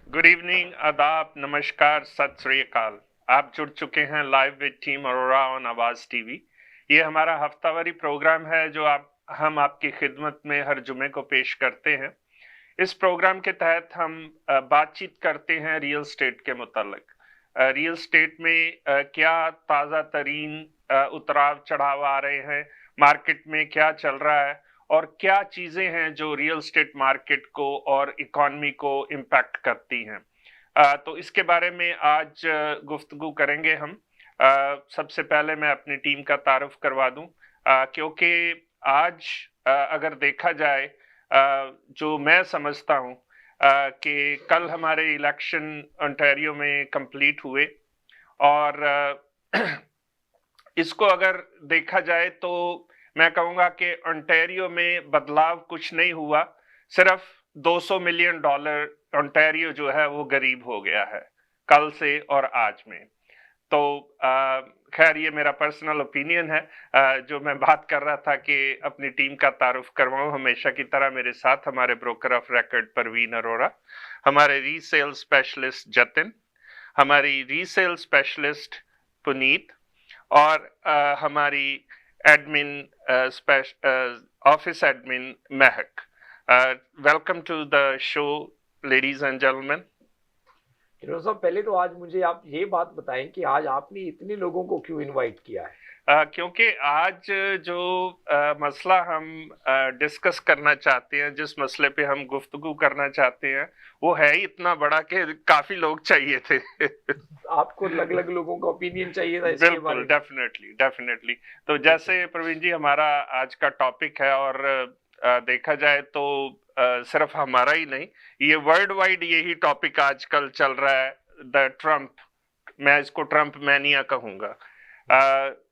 Good evening, आदाब, नमस्कार, सत श्री अकाल। आप जुड़ चुके हैं live with team Arora on आवाज टीवी। ये हमारा हफ्तावारी प्रोग्राम है जो हम आपकी खिदमत में हर जुमे को पेश करते हैं। इस प्रोग्राम के तहत हम बातचीत करते हैं रियल स्टेट के मुतालिक। रियल स्टेट में क्या ताज़ा तरीन उतराव चढ़ाव आ रहे हैं, मार्केट में क्या चल रहा है और क्या चीज़ें हैं जो रियल स्टेट मार्केट को और इकॉनमी को इम्पैक्ट करती हैं। तो इसके बारे में आज गुफ्तगू करेंगे हम। सबसे पहले मैं अपनी टीम का तारुफ करवा दूं, क्योंकि आज अगर देखा जाए, जो मैं समझता हूं कि कल हमारे इलेक्शन ओंटारियो में कंप्लीट हुए और इसको अगर देखा जाए तो मैं कहूंगा कि ओंटारियो में बदलाव कुछ नहीं हुआ, सिर्फ $200 मिलियन ओंटारियो जो है वो गरीब हो गया है कल से और आज में। तो खैर ये मेरा पर्सनल ओपिनियन है। जो मैं बात कर रहा था कि अपनी टीम का तारुफ करवाऊं, हमेशा की तरह मेरे साथ हमारे broker of record Parveen Arora, हमारे रीसेल स्पेशलिस्ट जतिन, हमारी रीसेल स्पेशलिस्ट पुनीत और हमारी admin office admin Mehak. Welcome to the show ladies and gentleman. Kirod साहब, पहले तो आज मुझे आप ये बात बताएं कि आज आपने इतने लोगों को क्यों इनवाइट किया है? क्योंकि आज जो मसला हम डिस्कस करना चाहते हैं, जिस मसले पे हम गुफ्तगू करना चाहते हैं, वो है ही इतना बड़ा कि काफी लोग चाहिए थे। आपको अलग अलग लोगों का ओपिनियन चाहिए था इसके बारे बिल्कुल, में। Definitely definitely. तो जैसे प्रवीण जी हमारा आज का टॉपिक है और देखा जाए तो सिर्फ हमारा ही नहीं, ये वर्ल्ड वाइड यही टॉपिक आजकल चल रहा है, द ट्रम्प। मैं इसको ट्रम्प मैनिया कहूंगा।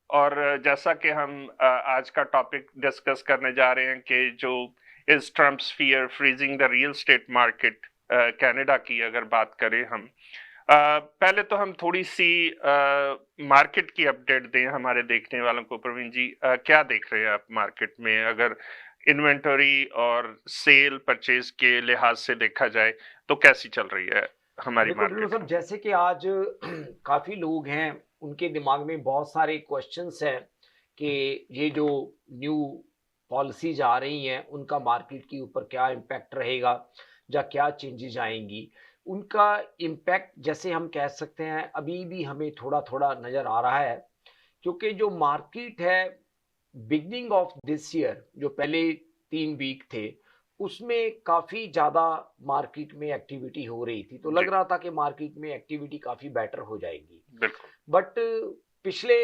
और जैसा कि हम आज का टॉपिक डिस्कस करने जा रहे हैं कि जो is Trump's fear freezing the real estate market, Canada की अगर बात करें हम, पहले तो हम थोड़ी सी मार्केट की अपडेट दें हमारे देखने वालों को। प्रवीण जी, क्या देख रहे हैं आप मार्केट में? अगर इन्वेंटरी और सेल परचेज के लिहाज से देखा जाए तो कैसी चल रही है हमारी देखो किरोड़ मार्केट? साहब, जैसे कि आज काफी लोग हैं, उनके दिमाग में बहुत सारे क्वेश्चंस हैं कि ये जो न्यू पॉलिसीज आ रही हैं उनका मार्केट के ऊपर क्या इम्पैक्ट रहेगा या क्या चेंजेस आएंगी। उनका इम्पैक्ट जैसे हम कह सकते हैं अभी भी हमें थोड़ा थोड़ा नजर आ रहा है, क्योंकि जो मार्केट है बिगनिंग ऑफ दिस ईयर, जो पहले 3 वीक थे, उसमें काफी ज्यादा मार्केट में एक्टिविटी हो रही थी, तो जी, लग रहा था कि मार्केट में एक्टिविटी काफी बेटर हो जाएगी। बिल्कुल। बट पिछले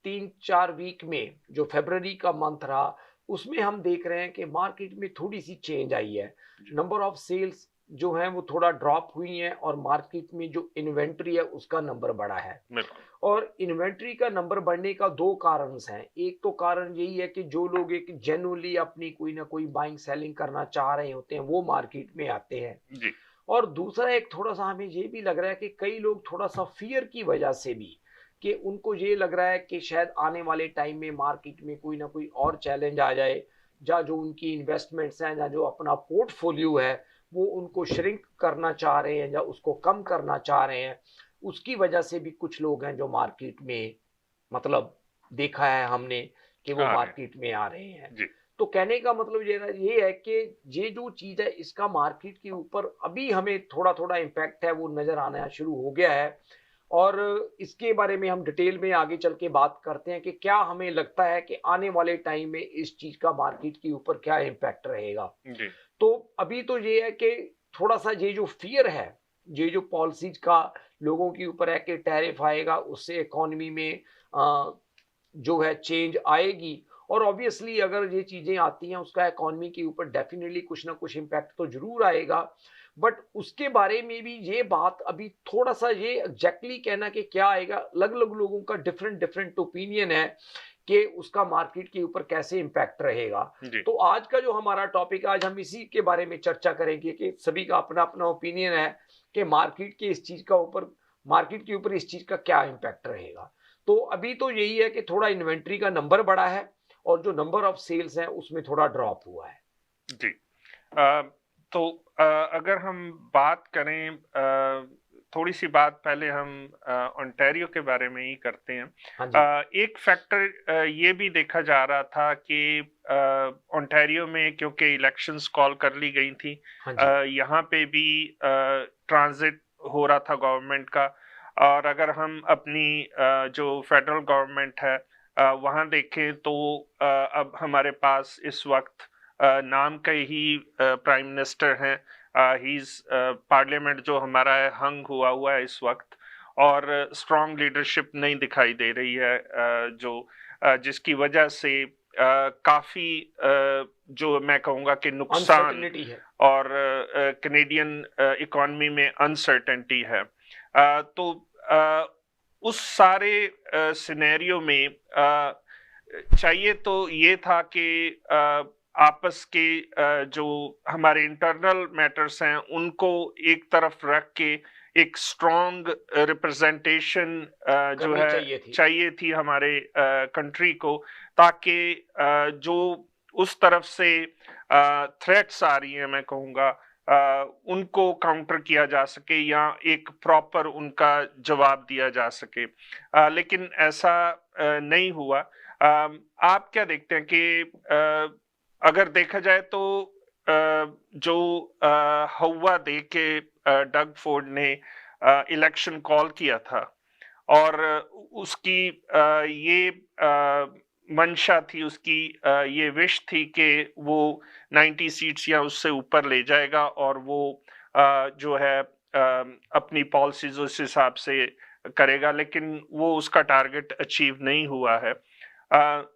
3-4 वीक में जो फरवरी का मंथ रहा, उसमें हम देख रहे हैं कि मार्केट में थोड़ी सी चेंज आई है। जी, नंबर ऑफ सेल्स जो है वो थोड़ा ड्रॉप हुई है और मार्केट में जो इन्वेंट्री है उसका नंबर बढ़ा है। बिल्कुल। और इन्वेंट्री का नंबर बढ़ने का दो कारण हैं। एक तो कारण यही है कि जो लोग एक जेन्युइनली अपनी कोई ना कोई बाइंग सेलिंग करना चाह रहे होते हैं वो मार्केट में आते हैं। जी, और दूसरा एक थोड़ा सा हमें ये भी लग रहा है कि कई लोग थोड़ा सा फियर की वजह से भी, कि उनको ये लग रहा है कि शायद आने वाले टाइम में मार्केट में कोई ना कोई और चैलेंज आ जाए, या जो उनकी इन्वेस्टमेंट्स हैं या जो अपना पोर्टफोलियो है वो उनको श्रिंक करना चाह रहे हैं या उसको कम करना चाह रहे हैं। उसकी वजह से भी कुछ लोग हैं जो मार्केट में, मतलब देखा है हमने कि वो आ रहे हैं। मार्केट में आ रहे हैं। जी, तो कहने का मतलब ये है कि ये जो चीज है इसका मार्केट के ऊपर अभी हमें थोड़ा थोड़ा इम्पैक्ट है वो नजर आना शुरू हो गया है। और इसके बारे में हम डिटेल में आगे चल के बात करते हैं कि क्या हमें लगता है कि आने वाले टाइम में इस चीज का मार्केट के ऊपर क्या इम्पैक्ट रहेगा। जी, तो अभी तो ये है कि थोड़ा सा ये जो फियर है, ये जो पॉलिसीज का लोगों के ऊपर है कि टैरिफ आएगा उससे इकोनॉमी में जो है चेंज आएगी। और ऑब्वियसली अगर ये चीजें आती हैं उसका इकोनॉमी के ऊपर डेफिनेटली कुछ ना कुछ इम्पैक्ट तो जरूर आएगा। बट उसके बारे में भी ये बात अभी थोड़ा सा ये एग्जैक्टली कहना कि क्या आएगा, अलग अलग लोगों का डिफरेंट डिफरेंट ओपिनियन है कि उसका मार्केट के ऊपर कैसे इम्पैक्ट रहेगा। जी, तो आज का जो हमारा टॉपिक, आज हम इसी के बारे में चर्चा करेंगे कि सभी का अपना अपना ओपिनियन है कि मार्केट के ऊपर इस चीज का क्या इम्पैक्ट रहेगा। तो अभी तो यही है कि थोड़ा इन्वेंट्री का नंबर बढ़ा है और जो नंबर ऑफ सेल्स है उसमें थोड़ा ड्रॉप हुआ है। जी। अ, तो अगर हम बात करें, थोड़ी सी बात पहले हम ओंटारियो के बारे में ही करते हैं। हाँ जी। एक फैक्टर ये भी देखा जा रहा था कि ओंटारियो में क्योंकि इलेक्शंस कॉल कर ली गई थी, हाँ जी। यहाँ पे भी ट्रांजिट हो रहा था गवर्नमेंट का। और अगर हम अपनी जो फेडरल गवर्नमेंट है वहाँ देखें तो अब हमारे पास इस वक्त नाम के ही प्राइम मिनिस्टर हैं। ही इज पार्लियामेंट जो हमारा है हंग हुआ है इस वक्त, और स्ट्रांग लीडरशिप नहीं दिखाई दे रही है, जिसकी वजह से काफी जो मैं कहूँगा कि नुकसान अनसर्टेनिटी है। और कनेडियन इकॉनमी में अनसर्टेनिटी है। तो उस सारे सिनेरियो में चाहिए तो ये था कि आपस के जो हमारे इंटरनल मैटर्स हैं उनको एक तरफ रख के एक स्ट्रॉन्ग रिप्रेजेंटेशन जो करनी है चाहिए थी। चाहिए थी हमारे कंट्री को, ताकि जो उस तरफ से थ्रेट्स आ रही हैं मैं कहूँगा उनको काउंटर किया जा सके या एक प्रॉपर उनका जवाब दिया जा सके। लेकिन ऐसा नहीं हुआ। आप क्या देखते हैं कि अगर देखा जाए तो जो हवा दे के डग फोर्ड ने इलेक्शन कॉल किया था, और उसकी ये मंशा थी, उसकी ये विश थी कि वो 90 सीट्स या उससे ऊपर ले जाएगा और वो जो है अपनी पॉलिसीज उस हिसाब से करेगा, लेकिन वो उसका टारगेट अचीव नहीं हुआ है।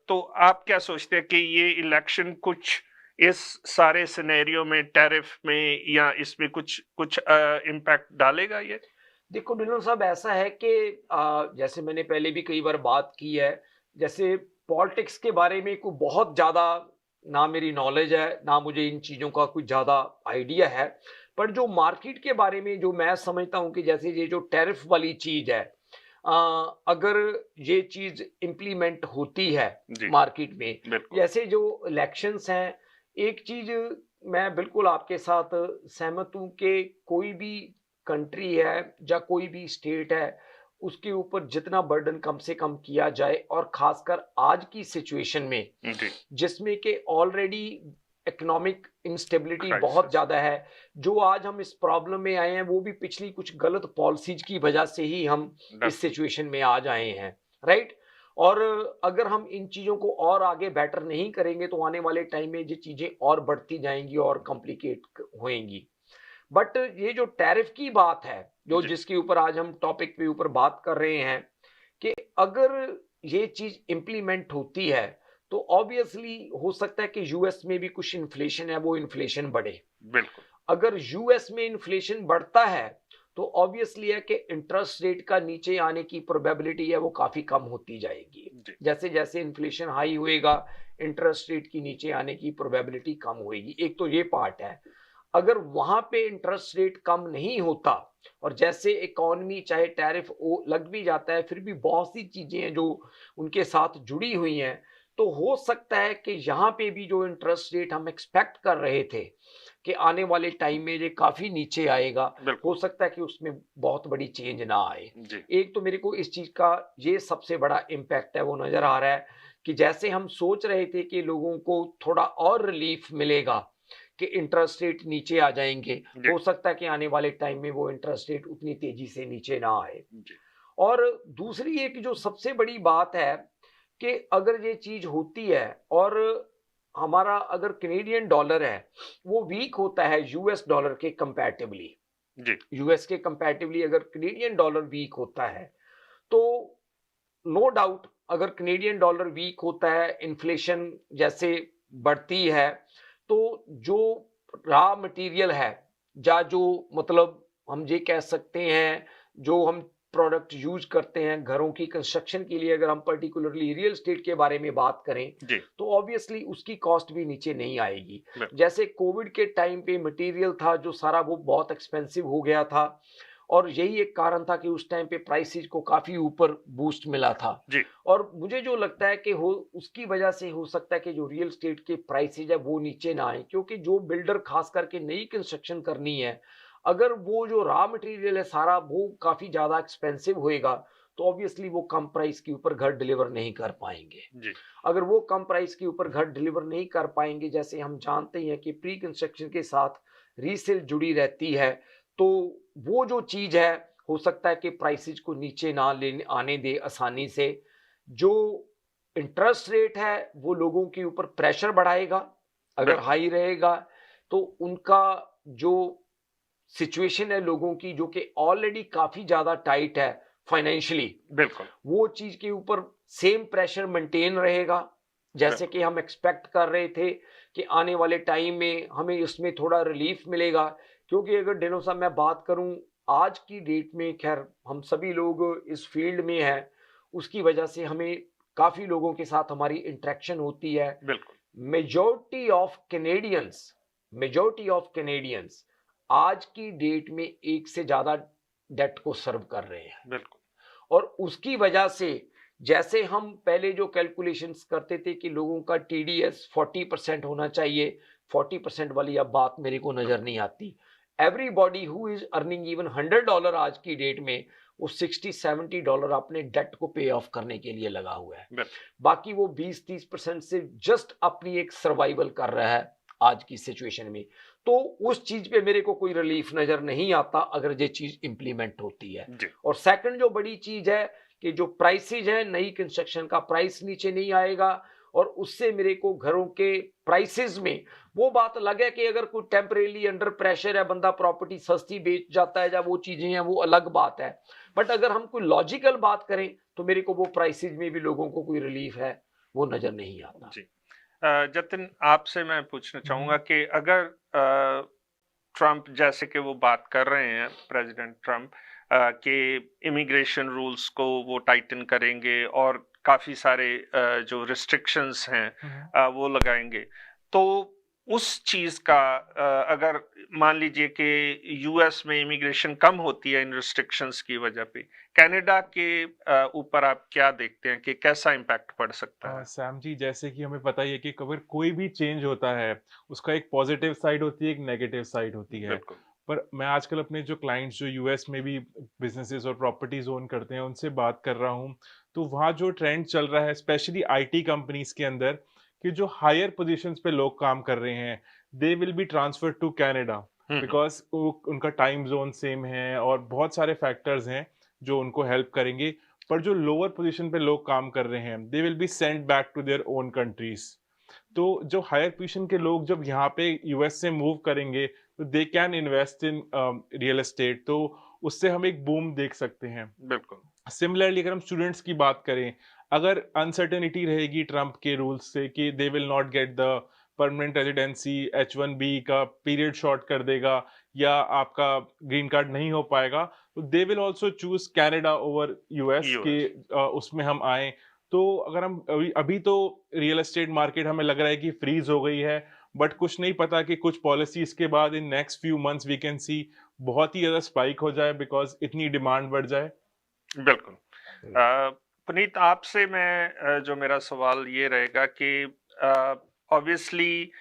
तो आप क्या सोचते हैं कि ये इलेक्शन कुछ इस सारे सिनेरियो में, टैरिफ में या इसमें कुछ कुछ इम्पैक्ट डालेगा ये? देखो डिनर साहब, ऐसा है कि जैसे मैंने पहले भी कई बार बात की है, जैसे पॉलिटिक्स के बारे में कोई बहुत ज़्यादा ना मेरी नॉलेज है, ना मुझे इन चीज़ों का कुछ ज़्यादा आइडिया है। पर जो मार्केट के बारे में जो मैं समझता हूँ कि जैसे ये जो टैरिफ वाली चीज़ है, अगर ये चीज़ इम्प्लीमेंट होती है जी, मार्केट में, बिल्कुल। जैसे जो इलेक्शंस हैं, एक चीज़ मैं बिल्कुल आपके साथ सहमत हूँ कि कोई भी कंट्री है या कोई भी स्टेट है, उसके ऊपर जितना बर्डन कम से कम किया जाए, और खासकर आज की सिचुएशन में जी, जिसमें कि ऑलरेडी इकोनॉमिक इंस्टेबिलिटी बहुत क्राइसिस। ज़्यादा है। जो आज हम इस प्रॉब्लम में आए हैं, वो भी पिछली कुछ गलत पॉलिसीज की वजह से ही हम इस डेफिनेटली। सिचुएशन में आज आए हैं, राइट? और अगर हम इन चीज़ों को और आगे बेटर नहीं करेंगे, तो आने वाले टाइम में ये चीज़ें और बढ़ती जाएंगी और कॉम्प्लिकेट होएंगी। बट ये जो टैरिफ की बात है, जो जी, जिसके ऊपर आज हम टॉपिक पे ऊपर बात कर रहे हैं, कि अगर ये चीज इंप्लीमेंट होती है, तो ऑब्वियसली हो सकता है कि यूएस में भी कुछ इन्फ्लेशन है, वो इन्फ्लेशन बढ़े। बिल्कुल। अगर यूएस में इन्फ्लेशन बढ़ता है, तो ऑब्वियसली है कि इंटरेस्ट रेट का नीचे आने की प्रोबेबिलिटी है वो काफी कम होती जाएगी। जी, जैसे जैसे इन्फ्लेशन हाई होएगा, इंटरेस्ट रेट की नीचे आने की प्रोबेबिलिटी कम होएगी। एक तो ये पार्ट है। अगर वहां पे इंटरेस्ट रेट कम नहीं होता, और जैसे इकोनॉमी चाहे टैरिफ लग भी जाता है, फिर भी बहुत सी चीजें हैं जो उनके साथ जुड़ी हुई हैं, तो हो सकता है कि यहाँ पे भी जो इंटरेस्ट रेट हम एक्सपेक्ट कर रहे थे कि आने वाले टाइम में ये काफी नीचे आएगा, बिल्कुल। हो सकता है कि उसमें बहुत बड़ी चेंज ना आए। जी, एक तो मेरे को इस चीज का ये सबसे बड़ा इम्पैक्ट है वो नजर आ रहा है, कि जैसे हम सोच रहे थे कि लोगों को थोड़ा और रिलीफ मिलेगा, कि इंटरेस्ट रेट नीचे आ जाएंगे, जी, हो सकता है कि आने वाले टाइम में वो इंटरेस्ट रेट उतनी तेजी से नीचे ना आए। जी, और दूसरी एक जो सबसे बड़ी बात है, कि अगर ये चीज होती है और हमारा अगर कनेडियन डॉलर है वो वीक होता है यूएस डॉलर के कंपैरेटिवली, जी, यूएस के कंपैरेटिवली अगर कनेडियन डॉलर वीक होता है, तो नो डाउट अगर कनेडियन डॉलर वीक होता है, इन्फ्लेशन जैसे बढ़ती है, तो जो रॉ मटेरियल है, या जो मतलब हम ये कह सकते हैं, जो हम प्रोडक्ट यूज करते हैं घरों की कंस्ट्रक्शन के लिए, अगर हम पर्टिकुलरली रियल एस्टेट के बारे में बात करें, जी, तो ऑब्वियसली उसकी कॉस्ट भी नीचे नहीं आएगी। बिल्कुल। जैसे कोविड के टाइम पे मटेरियल था जो सारा, वो बहुत एक्सपेंसिव हो गया था, और यही एक कारण था कि उस टाइम पे प्राइसेज को काफी ऊपर बूस्ट मिला था जी। और मुझे जो लगता है कि हो उसकी वजह से हो सकता है कि जो रियल स्टेट के प्राइसेज है वो नीचे ना आए, क्योंकि जो बिल्डर खास करके नई कंस्ट्रक्शन करनी है, अगर वो जो रॉ मटेरियल है सारा वो काफी ज्यादा एक्सपेंसिव होएगा तो ऑब्वियसली वो कम प्राइस के ऊपर घर डिलीवर नहीं कर पाएंगे। जी। अगर वो कम प्राइस के ऊपर घर डिलीवर नहीं कर पाएंगे, जैसे हम जानते हैं कि प्री कंस्ट्रक्शन के साथ रीसेल जुड़ी रहती है, तो वो जो चीज है हो सकता है कि प्राइसेज को नीचे ना लेने आने दे आसानी से। जो इंटरेस्ट रेट है वो लोगों के ऊपर प्रेशर बढ़ाएगा, अगर बिल्कुल। हाई रहेगा तो उनका जो सिचुएशन है लोगों की जो कि ऑलरेडी काफी ज्यादा टाइट है फाइनेंशियली, बिल्कुल। वो चीज के ऊपर सेम प्रेशर मेंटेन रहेगा जैसे बिल्कुल। कि हम एक्सपेक्ट कर रहे थे कि आने वाले टाइम में हमें इसमें थोड़ा रिलीफ मिलेगा। क्योंकि अगर डेनो साहब मैं बात करूं आज की डेट में, खैर हम सभी लोग इस फील्ड में हैं, उसकी वजह से हमें काफी लोगों के साथ हमारी इंटरेक्शन होती है। बिल्कुल। मेजॉरिटी ऑफ कैनेडियंस आज की डेट में एक से ज्यादा डेट को सर्व कर रहे हैं बिल्कुल। और उसकी वजह से जैसे हम पहले जो कैलकुलेशंस करते थे कि लोगों का टीडीएस 40% होना चाहिए, 40% वाली अब बात मेरे को नजर नहीं आती। Everybody who is earning even $100 आज की डेट में वो $60-70 अपने डेट को पे ऑफ करने के लिए लगा हुआ है। बिल्कुल। बाकी वो 20-30% से जस्ट अपनी एक सर्वाइवल कर रहा है आज की सिचुएशन में। तो उस चीज पे मेरे को कोई रिलीफ नजर नहीं आता अगर ये चीज इंप्लीमेंट होती है। जी। और सेकंड जो बड़ी चीज है कि जो प्राइसेज है नई कंस्ट्रक्शन का प्राइस नीचे नहीं आएगा और उससे मेरे को घरों के प्राइसेस में वो बात अलग है कि अगर कोई टेम्परेली अंडर प्रेशर है, बंदा प्रॉपर्टी सस्ती बेच जाता है या वो चीजें हैं, वो अलग बात है। बट अगर हम कोई लॉजिकल बात करें तो मेरे को वो प्राइसेज में भी लोगों को कोई रिलीफ है वो नजर नहीं आता। जी। जतिन, आपसे मैं पूछना चाहूंगा कि अगर ट्रंप जैसे कि वो बात कर रहे हैं, प्रेसिडेंट ट्रंप, कि इमिग्रेशन रूल्स को वो टाइटन करेंगे और काफी सारे जो रिस्ट्रिक्शंस हैं वो लगाएंगे, तो उस चीज का अगर मान लीजिए कि यूएस में इमिग्रेशन कम होती है इन रिस्ट्रिक्शंस की वजह पे, कनाडा के ऊपर आप क्या देखते हैं कि कैसा इम्पैक्ट पड़ सकता है? सैम जी, जैसे कि हमें पता ही है कि अगर कोई भी चेंज होता है उसका एक पॉजिटिव साइड होती है, एक नेगेटिव साइड होती है। बिल्कुल। पर मैं आजकल अपने जो क्लाइंट्स जो यूएस में भी बिजनेसेस और प्रॉपर्टीज ओन करते हैं उनसे बात कर रहा हूँ, तो वहाँ जो ट्रेंड चल रहा है स्पेशली आईटी कंपनीज के अंदर, कि जो हायर पोजीशंस पे लोग काम कर रहे हैं they will be transfer to Canada, because उनका टाइम जोन सेम है और बहुत सारे फैक्टर्स हैं जो उनको हेल्प करेंगे। पर जो लोअर पोजीशन पे लोग काम कर रहे हैं they will be sent back to their own countries. तो जो हायर पोजीशन के लोग जब यहाँ पे यूएस से मूव करेंगे तो they can invest in real estate, तो उससे हम एक बूम देख सकते हैं। बिल्कुल। सिमिलरली अगर हम स्टूडेंट्स की बात करें, अगर अनसर्टेनिटी रहेगी ट्रम्प के रूल्स से कि they will not get the permanent residency, H1B का पीरियड शॉर्ट कर देगा या आपका ग्रीन कार्ड नहीं हो पाएगा, तो they will also choose Canada over US के उसमें हम आए। तो अगर हम अभी तो रियल एस्टेट मार्केट हमें लग रहा है कि फ्रीज हो गई है, बट कुछ नहीं पता कि कुछ पॉलिसीज के बाद in next few months we can see बहुत ही ज्यादा स्पाइक हो जाए बिकॉज इतनी डिमांड बढ़ जाए। बिल्कुल। पुनीत, आपसे मैं जो मेरा सवाल ये रहेगा कि ऑब्वियसली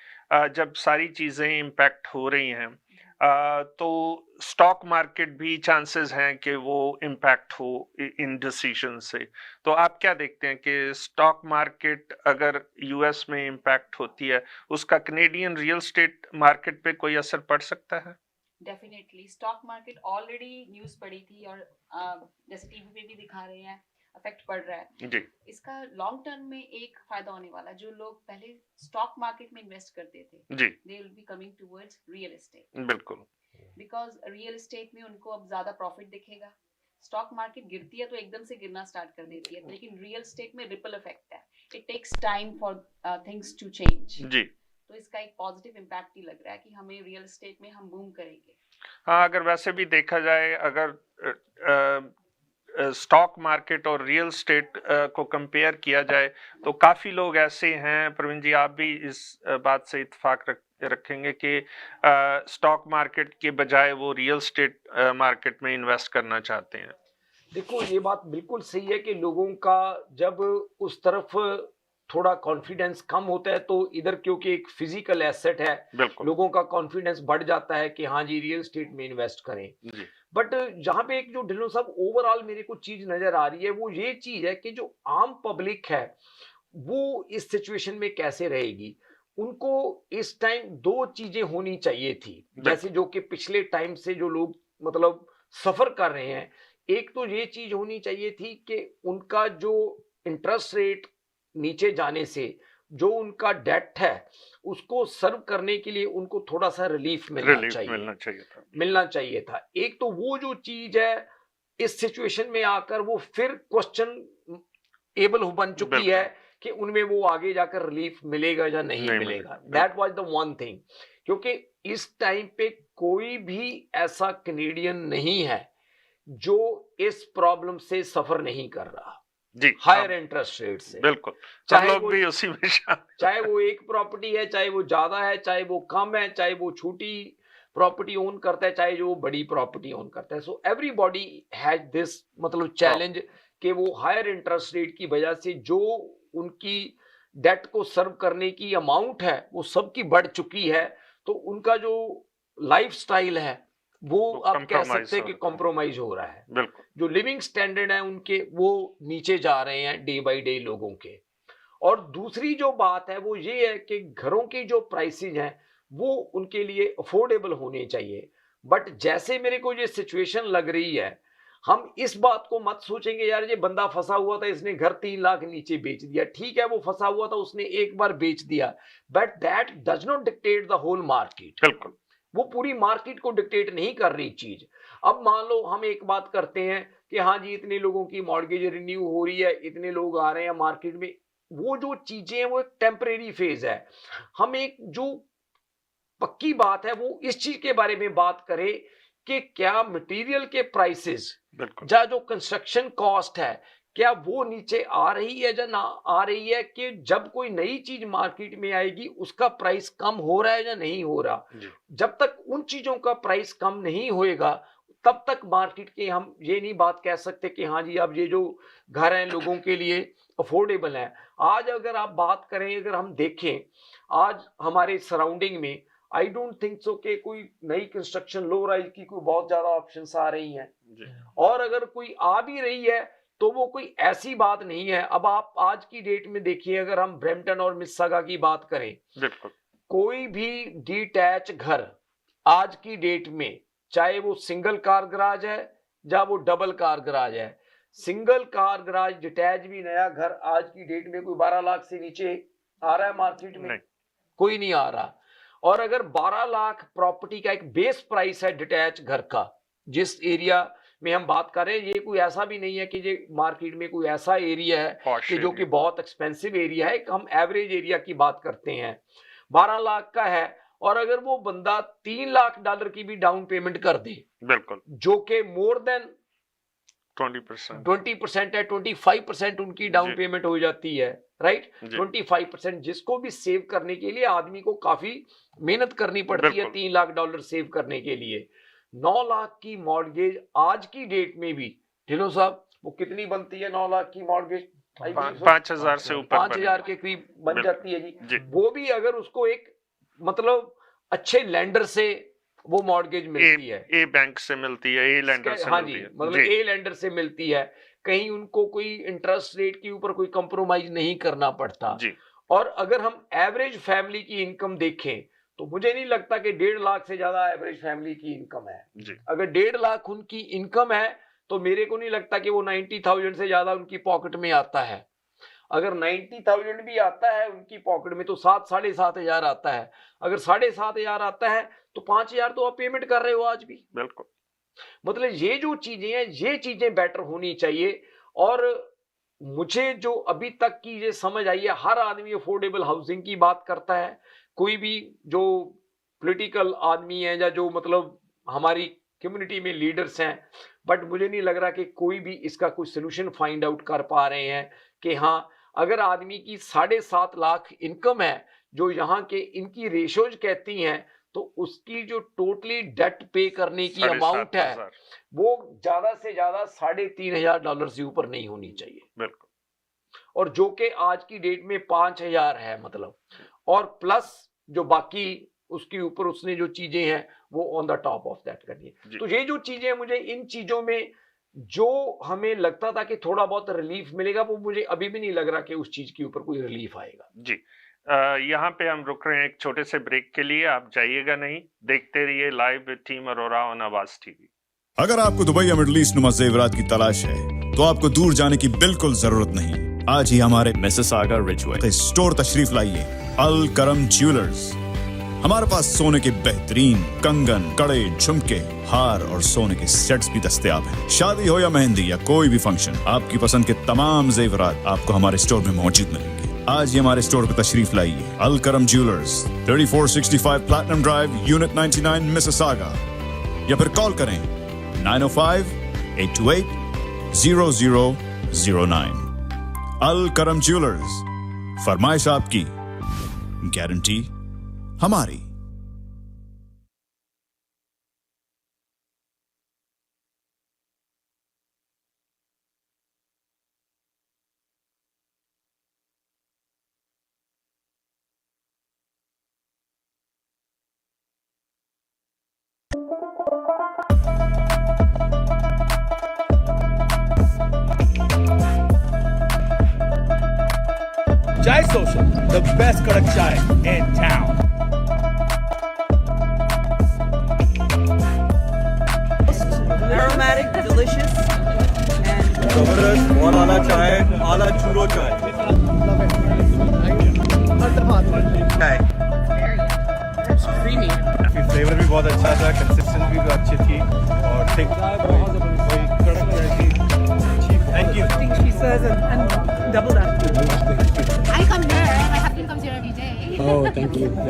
जब सारी चीजें इम्पैक्ट हो रही हैं, तो स्टॉक मार्केट भी चांसेस हैं कि वो इम्पैक्ट हो इन डिसीजन से। तो आप क्या देखते हैं कि स्टॉक मार्केट अगर यूएस में इम्पैक्ट होती है, उसका कनेडियन रियल स्टेट मार्केट पे कोई असर पड़ सकता है? Definitely stock market already news पड़ी थी और जैसे टीवी पे भी दिखा रहे हैं इफेक्ट पड़ रहा है जी। इसका लॉन्ग टर्म में एक फायदा होने वाला है। जो लोग पहले स्टॉक मार्केट में इन्वेस्ट करते थे जी। They will be coming towards real estate, बिल्कुल। बिकॉज रियल एस्टेट में उनको अब ज्यादा प्रॉफिट दिखेगा। स्टॉक मार्केट गिरती है तो एकदम से गिरना स्टार्ट कर देती है, लेकिन रियल एस्टेट में रिपल इफेक्ट है, it takes time for things to change. जी। तो इसका एक पॉजिटिव इम्पैक्ट ही लग रहा है कि हमें रियल एस्टेट में हम बूम करेंगे। हाँ, अगर वैसे भी देखा जाए, अगर स्टॉक मार्केट और रियल स्टेट को कंपेयर किया जाए तो काफी लोग ऐसे हैं, प्रवीण जी आप भी इस बात से इत्तेफाक रखेंगे कि स्टॉक मार्केट के बजाय वो रियल स्टेट मार्केट में इन्वेस्ट करना चाहते हैं? देखो, ये बात बिल्कुल सही है कि लोगों का जब उस तरफ थोड़ा कॉन्फिडेंस कम होता है, तो इधर क्योंकि एक फिजिकल एसेट है, बिल्कुल लोगों का कॉन्फिडेंस बढ़ जाता है कि हाँ जी, रियल एस्टेट में इन्वेस्ट करें। जी। बट जहां पे एक जो ढिल्लों साहब ओवरऑल मेरे को चीज नजर आ रही है, वो ये चीज है कि जो आम पब्लिक है वो इस सिचुएशन में कैसे रहेगी। उनको इस टाइम दो चीजें होनी चाहिए थी, जैसे जो कि पिछले टाइम से जो लोग मतलब सफर कर रहे हैं। एक तो ये चीज होनी चाहिए थी कि उनका जो इंटरेस्ट रेट नीचे जाने से जो उनका डेट है उसको सर्व करने के लिए उनको थोड़ा सा रिलीफ मिलना चाहिए था। एक तो वो जो चीज है इस सिचुएशन में आकर वो फिर क्वेश्चन एबल बन चुकी है कि उनमें वो आगे जाकर रिलीफ मिलेगा या नहीं मिलेगा। That was the one thing, क्योंकि इस टाइम पे कोई भी ऐसा कैनेडियन नहीं है जो इस प्रॉब्लम से सफर नहीं कर रहा जी, हायर इंटरेस्ट रेट से। बिल्कुल, चाहे लोग भी उसी में चाहे वो एक प्रॉपर्टी है, चाहे वो ज्यादा है, चाहे वो कम है, चाहे वो छोटी प्रॉपर्टी ओन करता है, चाहे जो बड़ी प्रॉपर्टी ओन करता है। सो एवरीबॉडी हैज दिस मतलब चैलेंज कि वो हायर इंटरेस्ट रेट की वजह से जो उनकी डेट को सर्व करने की अमाउंट है वो सबकी बढ़ चुकी है, तो उनका जो लाइफस्टाइल है वो आप कह सकते हैं कि कॉम्प्रोमाइज हो रहा है। बिल्कुल, जो लिविंग स्टैंडर्ड है उनके वो नीचे जा रहे हैं डे बाय डे लोगों के। और दूसरी जो बात है वो ये है कि घरों की जो प्राइसेस हैं वो उनके लिए अफोर्डेबल होने चाहिए। बट जैसे मेरे को ये सिचुएशन लग रही है, हम इस बात को मत सोचेंगे यार ये बंदा फंसा हुआ था, इसने घर 3 लाख नीचे बेच दिया। ठीक है, वो फंसा हुआ था, उसने एक बार बेच दिया, but that does not dictate the whole market. बिल्कुल, वो पूरी मार्केट को डिक्टेट नहीं कर रही चीज। अब मान लो हम एक बात करते हैं कि हाँ जी इतने लोगों की मॉर्गेज रिन्यू हो रही है, इतने लोग आ रहे हैं मार्केट में, वो जो चीजें हैं वो एक टेम्परेरी फेज है। हम एक जो पक्की बात है वो इस चीज के बारे में बात करें कि क्या मटेरियल के प्राइसेस या जो कंस्ट्रक्शन कॉस्ट है क्या वो नीचे आ रही है या ना आ रही है, कि जब कोई नई चीज मार्केट में आएगी उसका प्राइस कम हो रहा है या नहीं हो रहा। जब तक उन चीजों का प्राइस कम नहीं होएगा तब तक मार्केट के हम ये नहीं बात कह सकते कि हाँ जी अब ये जो घर हैं लोगों के लिए अफोर्डेबल है। आज अगर आप बात करें, अगर हम देखें आज हमारे सराउंडिंग में, आई डोंट थिंक सो कि कोई नई कंस्ट्रक्शन लो राइज की कोई बहुत ज्यादा ऑप्शंस आ रही हैं, और अगर कोई आ भी रही है तो वो कोई ऐसी बात नहीं है। अब आप आज की डेट में देखिए, अगर हम ब्रैम्पटन और मिसिसागा की बात करें, कोई भी डिटैच घर आज की डेट में, चाहे वो सिंगल कार गराज है या वो डबल कार गराज है, सिंगल कार गराज डिटैच भी नया घर आज की डेट में कोई 12 लाख से नीचे आ रहा है मार्केट में? कोई नहीं आ रहा। और अगर 12 लाख प्रॉपर्टी का एक बेस प्राइस है डिटैच घर का, जिस एरिया में हम बात कर रहे हैं, ये कोई ऐसा भी नहीं है कि ये मार्केट में कोई ऐसा एरिया है कि जो कि बहुत एक्सपेंसिव एरिया है, हम एवरेज एरिया की बात करते हैं, 12 लाख का है। और अगर वो बंदा $3 लाख की भी डाउन पेमेंट कर दे, बिल्कुल, जो कि मोर देन 20% है, 25% उनकी डाउन पेमेंट हो जाती है, राइट? 25%, जिसको भी सेव करने के लिए आदमी को काफी मेहनत करनी पड़ती है $3 लाख सेव करने के लिए। 9 लाख की मॉर्गेज आज की डेट में भी, ढिल्लों साहब, वो कितनी बनती है 9 लाख की मॉर्गेज? 5,000 से ऊपर, 5,000 के करीब बन जाती है जी। वो भी अगर उसको एक मतलब अच्छे लेंडर से वो मॉर्गेज मिलती है, ए बैंक से मिलती है, ए लेंडर से हाँ जी, मतलब ए लेंडर से मिलती है, कहीं उनको कोई इंटरेस्ट रेट के ऊपर कोई कंप्रोमाइज नहीं करना पड़ता जी। और अगर हम एवरेज फैमिली की इनकम देखें तो मुझे नहीं लगता कि 1.5 लाख से ज्यादा एवरेज फैमिली की इनकम है जी। अगर 1.5 लाख उनकी इनकम है तो मेरे को नहीं लगता कि वो 90,000 से ज्यादा उनकी पॉकेट में आता है। अगर 90,000 भी आता है उनकी पॉकेट में तो 7,500 आता है। अगर 7,500 आता है तो 5,000 तो आप पेमेंट कर रहे हो आज भी। बिल्कुल, मतलब ये जो चीजें हैं ये चीजें बेटर होनी चाहिए। और मुझे जो अभी तक की ये समझ आई है, हर आदमी अफोर्डेबल हाउसिंग की बात करता है, कोई भी जो पॉलिटिकल आदमी है या जो मतलब हमारी कम्युनिटी में लीडर्स हैं, बट मुझे नहीं लग रहा कि कोई भी इसका कोई सोल्यूशन फाइंड आउट कर पा रहे हैं कि हाँ अगर आदमी की 7.5 लाख इनकम है, जो यहाँ के इनकी रेशोज कहती हैं, तो उसकी जो टोटली डेट पे करने की अमाउंट है, 7,500 वो ज्यादा से ज्यादा $3,500 से ऊपर नहीं होनी चाहिए। बिल्कुल। और जो कि आज की डेट में 5,000 है, मतलब, और प्लस जो बाकी उसके ऊपर उसने जो चीजें हैं वो on the top of that करनी है। तो ये जो चीजें, मुझे इन चीजों में जो हमें लगता था कि थोड़ा बहुत रिलीफ मिलेगा, वो मुझे अभी भी नहीं लग रहा कि उस चीज के ऊपर कोई रिलीफ आएगा। जी, यहाँ पे हम रुक रहे हैं एक छोटे से ब्रेक के लिए, आप जाइएगा नहीं, देखते रहिए live with team Arora on आवाज टीवी। अगर आपको दुबई या मिडिल ईस्ट नुमा जेवरात की तलाश है, तो आपको दूर जाने की बिल्कुल जरूरत नहीं। आज ही हमारे मिसिसागा रिजवे स्टोर तशरीफ लाइए, अल करम ज्वेलर्स। हमारे पास सोने के बेहतरीन कंगन, कड़े, झुमके, हार और सोने के सेट्स भी दस्तयाब हैं। शादी हो या मेहंदी या कोई भी फंक्शन, आपकी पसंद के तमाम जेवरात आपको हमारे स्टोर में मौजूद मिलेंगे। आज ही हमारे स्टोर पर तशरीफ लाइए, अल करम jewellers, 3465 platinum drive, unit 99, Mississauga, या फिर कॉल करें 905-828-0009। अल करम ज्वेलर्स, फरमाइश आपकी, गारंटी हमारी। Chai Social, the best kadak chai in town. Aromatic, delicious, and Zabardast, बहुत आला चाय, आला चूरो चाय. Chai. it's creamy. फ्लेवर भी बहुत अच्छा था, कंसिस्टेंसी भी अच्छी थी और थिक वही कड़क चाय थी. Thank you. I think she says and double that. I come here. My husband comes here every day.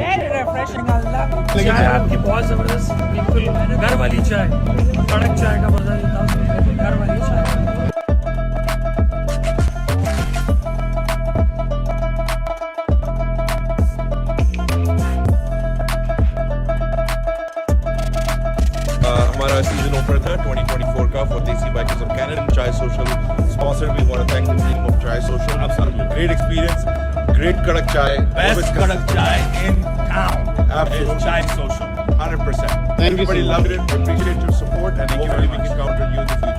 Very refreshing. I love it. चाय आपकी बहुत जबरदस्त, बिल्कुल घर वाली चाय, कड़क चाय का मजा लेता हूँ, घर वाली चाय। हमारा सीजन ऑफर था 2024 का for Desi Bikers of Canada, Chai Social sponsor. We want to thank the team of Chai Social. Great experience, great kadak chai, Best kadak chai in town. Absolutely. Chai Social. 100%. Everybody loved it. We appreciate your support and hopefully we can count on you in the future.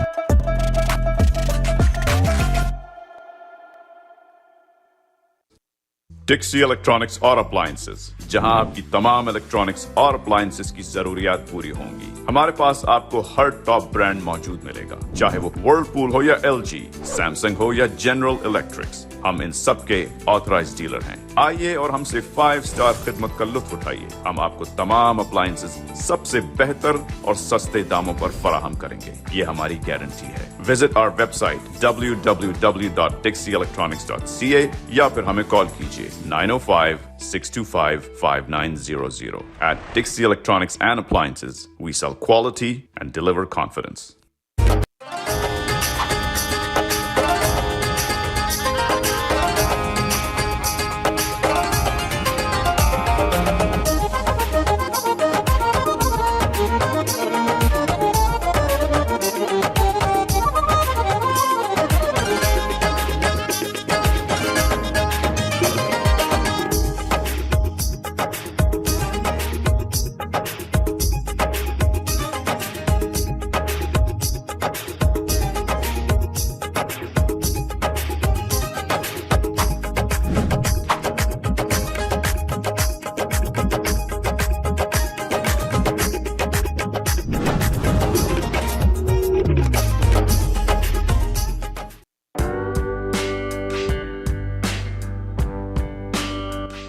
Dixie electronics और appliances, जहां आपकी तमाम electronics और appliances की जरूरियात पूरी होंगी। हमारे पास आपको हर टॉप ब्रांड मौजूद मिलेगा, चाहे वो वर्लपूल हो या एलजी, सैमसंग हो या जनरल इलेक्ट्रिक्स। हम इन सब के ऑथराइज्ड डीलर हैं। आइए और हमसे 5 स्टार खिदमत का लुत्फ उठाइए। हम आपको तमाम अप्लायंसेस सबसे बेहतर और सस्ते दामों पर फराहम करेंगे, ये हमारी गारंटी है। विजिट आवर वेबसाइट www.dixieelectronics.ca या फिर हमें कॉल कीजिए 905-625-5900. At Dixie Electronics and Appliances, we sell quality and deliver confidence.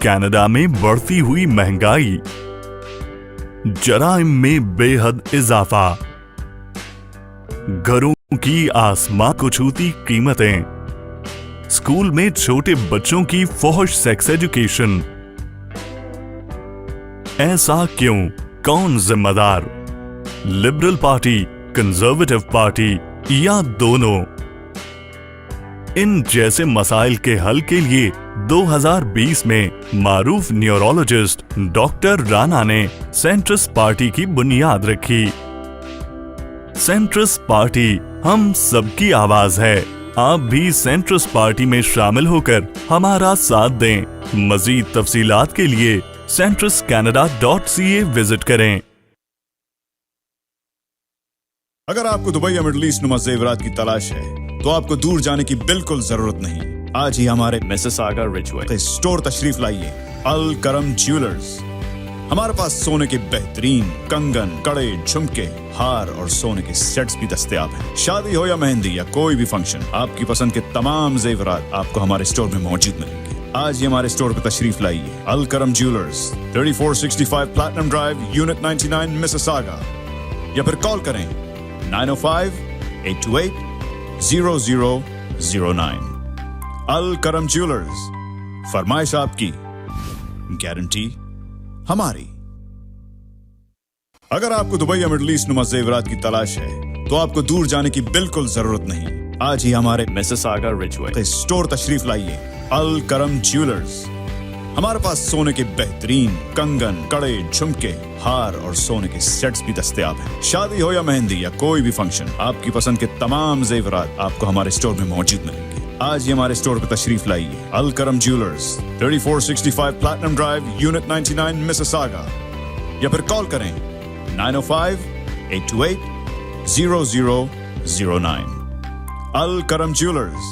Canada में बढ़ती हुई महंगाई, जराइम में बेहद इजाफा, घरों की आसमां को छूती कीमतें, स्कूल में छोटे बच्चों की फौहश सेक्स एजुकेशन। ऐसा क्यों? कौन जिम्मेदार? लिबरल पार्टी, कंजर्वेटिव पार्टी या दोनों? इन जैसे मसाइल के हल के लिए 2020 में मारूफ न्यूरोलॉजिस्ट डॉक्टर राणा ने सेंट्रस पार्टी की बुनियाद रखी। सेंट्रस पार्टी हम सबकी आवाज है। आप भी सेंट्रस पार्टी में शामिल होकर हमारा साथ दें। मजीद तफसीलात के लिए centruscanada.ca विजिट करें। अगर आपको दुबई या मिडल ईस्ट नुमा जेवरात की तलाश है तो आपको दूर जाने की बिल्कुल जरूरत नहीं। आज ही हमारे मिसिसागा रिजवे स्टोर तशरीफ लाइए, अल करम ज्वेलर्स। हमारे पास सोने के बेहतरीन कंगन, कड़े, झुमके, हार और सोने के सेट्स भी दस्तयाब हैं। शादी हो या मेहंदी या कोई भी फंक्शन, आपकी पसंद के तमाम जेवरात आपको हमारे स्टोर में मौजूद मिलेंगे। आज ही हमारे स्टोर पर तशरीफ लाइए, अल करम jewellers, 3465 platinum drive, unit 99, Mississauga, या फिर कॉल करें 905-828-0009। अल करम ज्वेलर्स, फरमाइश आपकी, गारंटी हमारी। अगर आपको दुबई या मिडल ईस्ट नुमा जेवरात की तलाश है तो आपको दूर जाने की बिल्कुल जरूरत नहीं। आज ही हमारे मिसिसागा रिजवे स्टोर तशरीफ लाइए, अल करम ज्वेलर्स। हमारे पास सोने के बेहतरीन कंगन, कड़े, झुमके, हार और सोने के सेट्स भी दस्तयाब हैं। शादी हो या मेहंदी या कोई भी फंक्शन, आपकी पसंद के तमाम जेवरात आपको हमारे स्टोर में मौजूद मिलेंगे। आज ही हमारे स्टोर पर तशरीफ लाइए, अल करम jewellers, 3465 platinum drive, unit 99, Mississauga, या फिर कॉल करें 905-828-0009। अल करम ज्वेलर्स,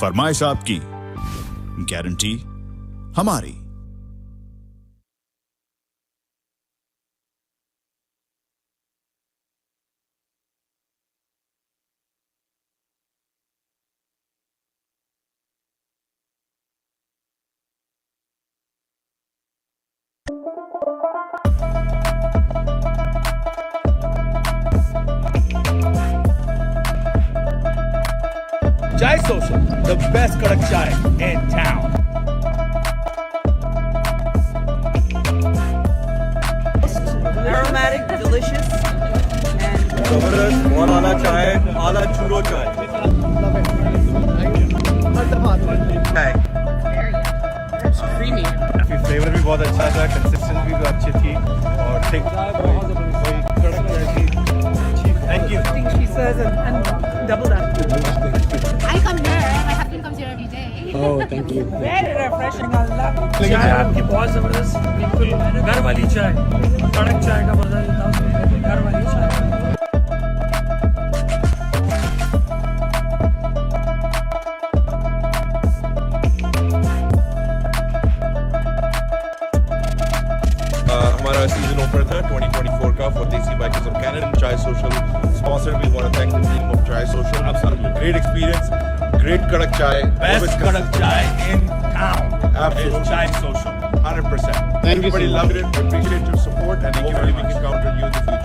फरमाइश आपकी, गारंटी हमारी। Chai Social, the best kadak chai in town. Aromatic, delicious, and Zabardast, बहुत आला चाय, आला चूरो चाय. it's creamy. फ्लेवर भी बहुत अच्छा था, कंसिस्टेंसी भी अच्छी थी और थिक कोई कड़क चाय थी। Thank you. I think she says and double that. I come here. My husband comes here every day. Oh, thank you. Very refreshing. I love it. चाय आपकी बहुत जबरदस्त, बिल्कुल घर वाली चाय, कड़क चाय का मजा लेता हूँ, घर वाली चाय। हमारा सीजन ओपनर था 2024 का for Desi Bikers of Canada and Chai Social sponsor. We want to thank the team of Chai Social. Absolutely great experience, great kadak chai, Best kadak chai in town. Absolutely. Chai Social. 100%. Thank you Everybody so loved it. We appreciate your support and hopefully we can count on you in the future.